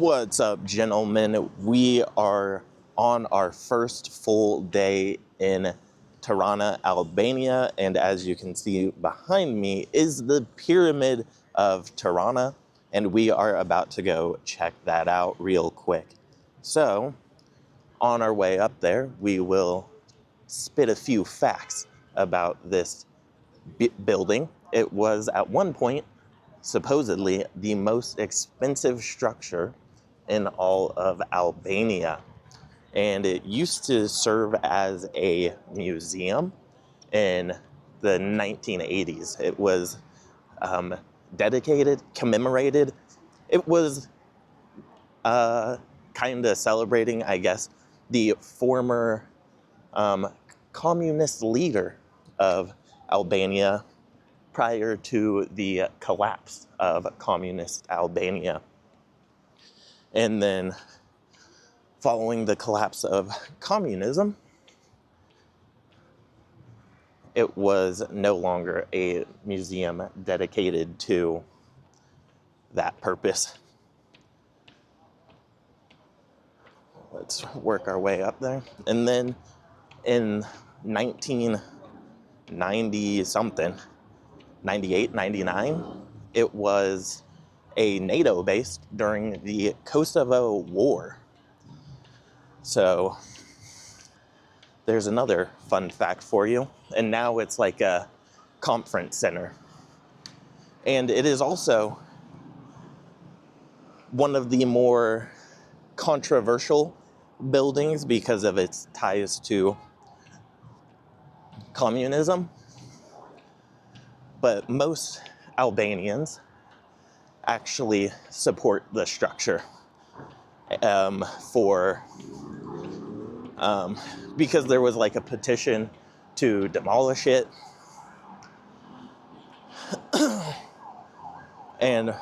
What's up, gentlemen? We are on our first full day in Tirana, Albania, and as you can see behind me is the Pyramid of Tirana, and we are about to go check that out real quick. So, on our way up there, we will spit a few facts about this building. It was at one point supposedly the most expensive structure in all of Albania. And it used to serve as a museum in the 1980s. It was dedicated, commemorated. It was kind of celebrating, I guess, the former communist leader of Albania prior to the collapse of communist Albania. And then following the collapse of communism, it was no longer a museum dedicated to that purpose. Let's work our way up there. And then in 1990 something, 98, 99, it was a NATO base during the Kosovo War. So there's another fun fact for you. And now it's like a conference center. And it is also one of the more controversial buildings because of its ties to communism. But most Albanians actually support the structure because there was like a petition to demolish it. And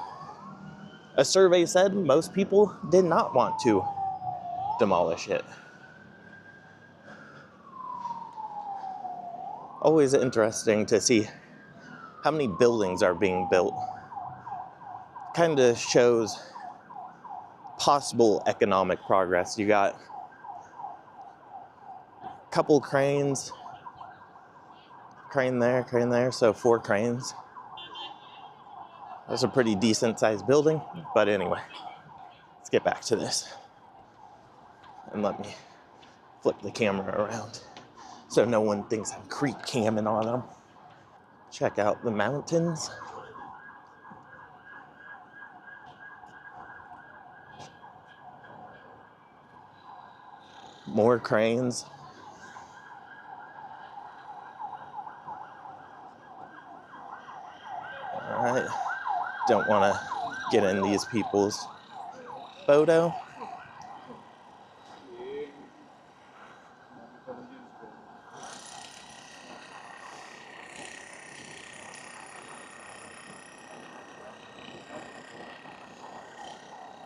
a survey said most people did not want to demolish it. Always interesting to see how many buildings are being built. Kind of shows possible economic progress. You got a couple cranes, crane there, so 4 cranes. That's a pretty decent sized building, but anyway, let's get back to this. And let me flip the camera around so no one thinks I'm creep camming on them. Check out the mountains. More cranes. Alright. Don't want to get in these people's photo.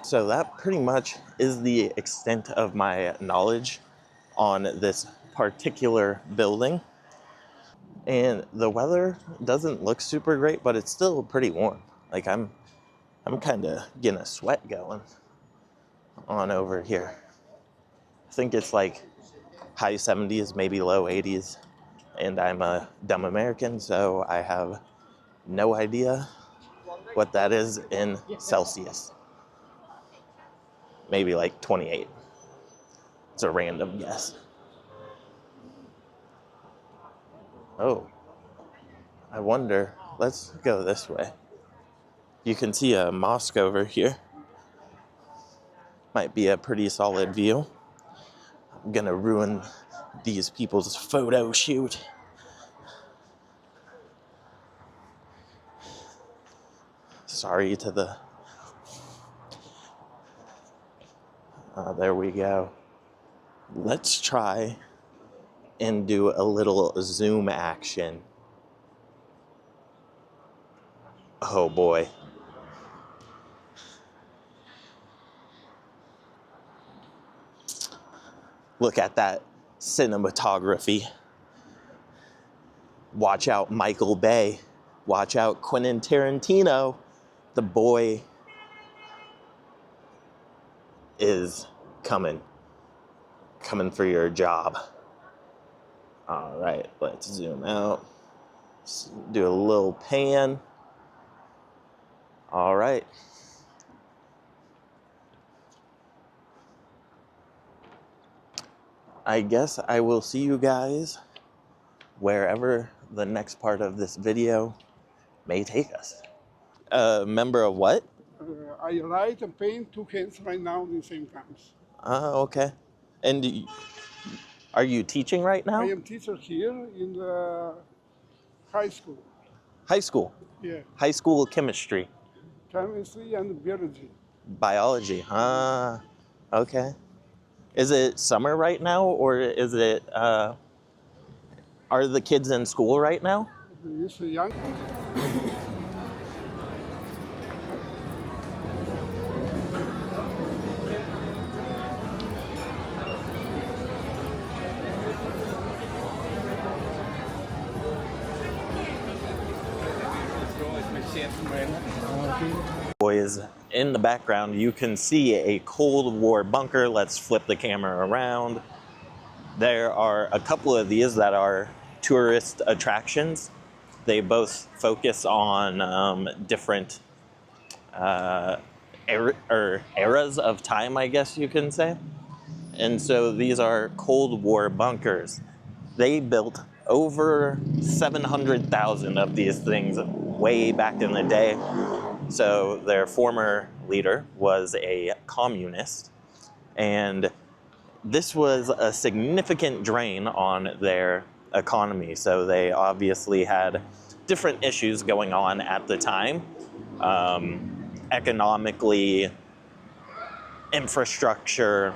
So that pretty much is the extent of my knowledge on this particular building. And the weather doesn't look super great, but it's still pretty warm. Like I'm kind of getting a sweat going on over here. I think it's like high 70s, maybe low 80s. And I'm a dumb American, so I have no idea what that is in Celsius. Maybe like 28. It's a random guess. Oh, I wonder, let's go this way. You can see a mosque over here. Might be a pretty solid view. I'm gonna ruin these people's photo shoot. Sorry to the... there we go. Let's try and do a little zoom action. Oh boy. Look at that cinematography. Watch out, Michael Bay. Watch out, Quentin Tarantino. The boy is coming for your job. All right, let's zoom out. Let's do a little pan. All right. I guess I will see you guys wherever the next part of this video may take us. A member of what? I write and paint two hands right now at the same time. Okay. And are you teaching right now? I am teacher here in the high school. High school? Yeah. High school chemistry? Chemistry and biology. Biology, okay. Is it summer right now, or is it, are the kids in school right now? It's a young. Boys, in the background, you can see a Cold War bunker. Let's flip the camera around. There are a couple of these that are tourist attractions. They both focus on different eras of time, I guess you can say. And so these are Cold War bunkers. They built over 700,000 of these things way back in the day. So their former leader was a communist, and this was a significant drain on their economy. So they obviously had different issues going on at the time, economically, infrastructure,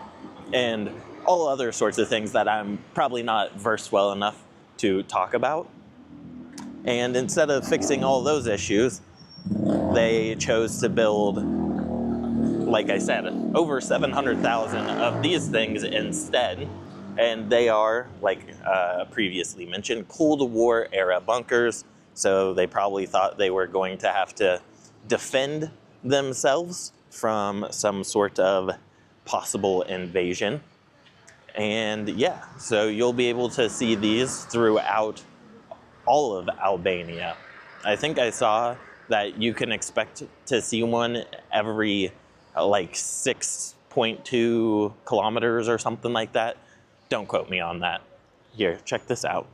and all other sorts of things that I'm probably not versed well enough to talk about. And instead of fixing all those issues, they chose to build, like I said, over 700,000 of these things instead. And they are, like previously mentioned, Cold War era bunkers. So they probably thought they were going to have to defend themselves from some sort of possible invasion. And yeah, so you'll be able to see these throughout all of Albania. I think I saw that you can expect to see one every like 6.2 kilometers or something like that. Don't quote me on that. Here, check this out.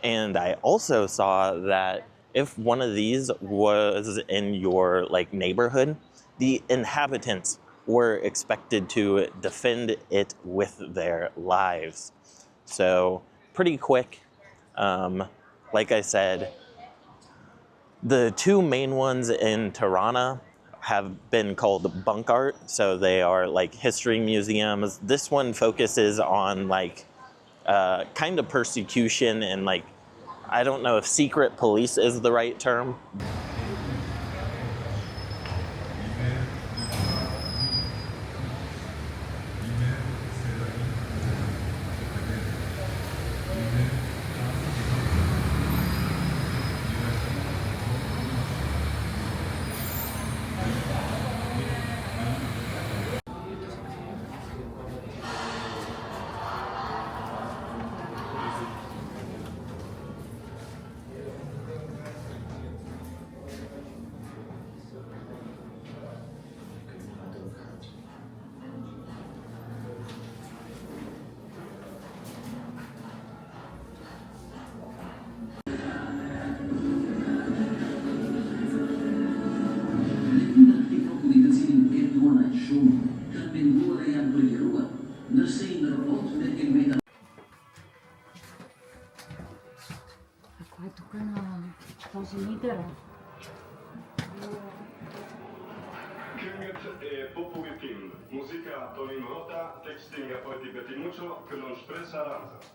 And I also saw that if one of these was in your like neighborhood, the inhabitants were expected to defend it with their lives. So pretty quick. Like I said, the two main ones in Tirana have been called bunk art. So they are like history museums. This one focuses on like kind of persecution and like, I don't know if secret police is the right term. Filmet è popovi film, musica Tonino Nota, texting a poi di Bettinuccio che non stressa aranza.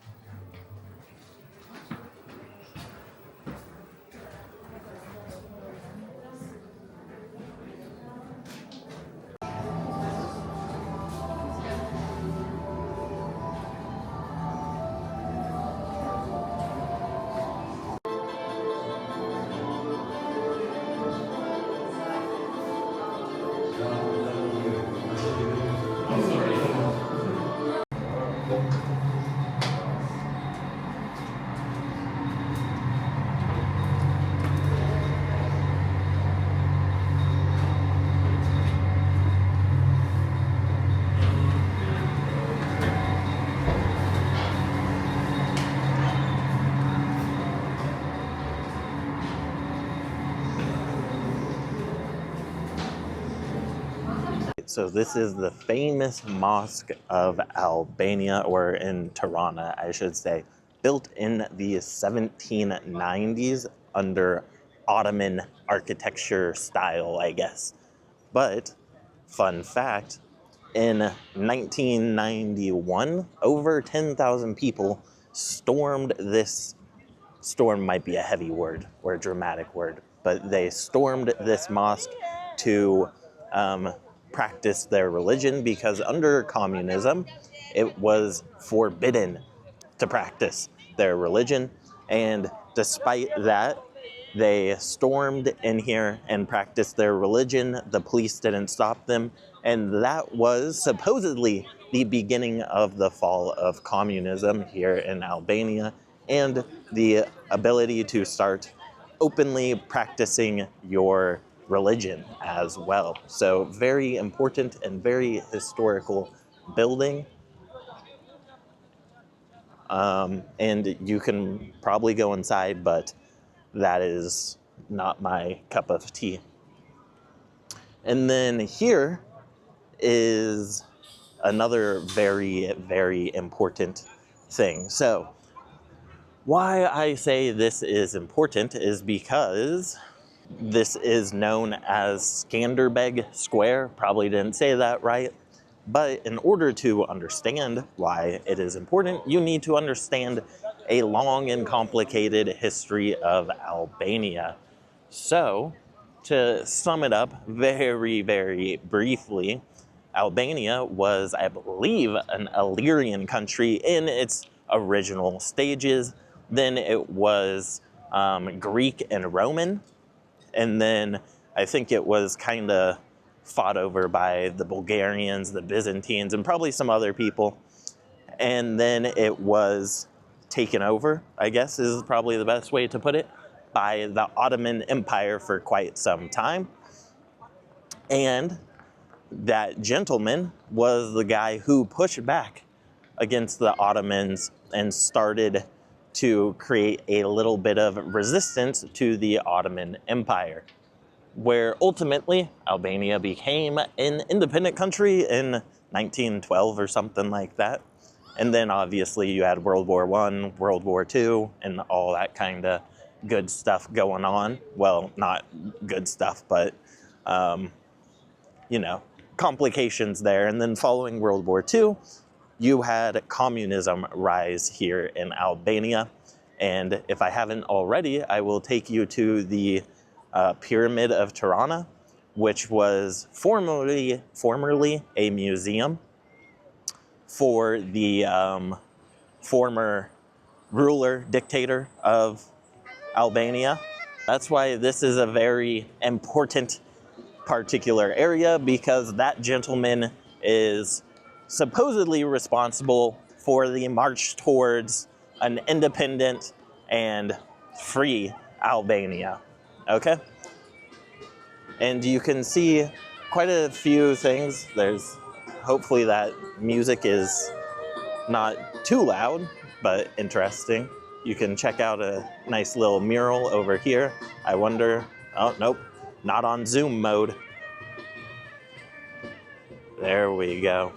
so this is the famous Mosque of Albania, or in Tirana, I should say, built in the 1790s under Ottoman architecture style, I guess. But, fun fact, in 1991, over 10,000 people stormed this. Storm might be a heavy word or a dramatic word, but they stormed this mosque to practice their religion, because under communism, it was forbidden to practice their religion. And despite that, they stormed in here and practiced their religion. The police didn't stop them. And that was supposedly the beginning of the fall of communism here in Albania, and the ability to start openly practicing your religion as well. So very important and very historical building. And you can probably go inside, but that is not my cup of tea. And then here is another very, very important thing. So why I say this is important is because this is known as Skanderbeg Square. Probably didn't say that right. But in order to understand why it is important, you need to understand a long and complicated history of Albania. So, to sum it up very, very briefly, Albania was, I believe, an Illyrian country in its original stages. Then it was Greek and Roman. And then I think it was kind of fought over by the Bulgarians, the Byzantines, and probably some other people. And then it was taken over, I guess is probably the best way to put it, by the Ottoman Empire for quite some time. And that gentleman was the guy who pushed back against the Ottomans and started to create a little bit of resistance to the Ottoman Empire, where ultimately Albania became an independent country in 1912 or something like that. And then obviously you had World War I, World War II, and all that kind of good stuff going on. Well, not good stuff, but, complications there. And then following World War II, you had communism rise here in Albania. And if I haven't already, I will take you to the Pyramid of Tirana, which was formerly a museum for the former ruler, dictator of Albania. That's why this is a very important particular area, because that gentleman is supposedly responsible for the march towards an independent and free Albania. Okay? And you can see quite a few things. There's hopefully that music is not too loud, but interesting. You can check out a nice little mural over here. I wonder, oh, nope, not on zoom mode. There we go.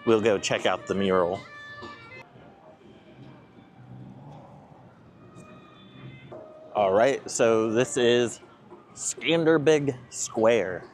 We'll go check out the mural. All right, so this is Skanderbeg Square.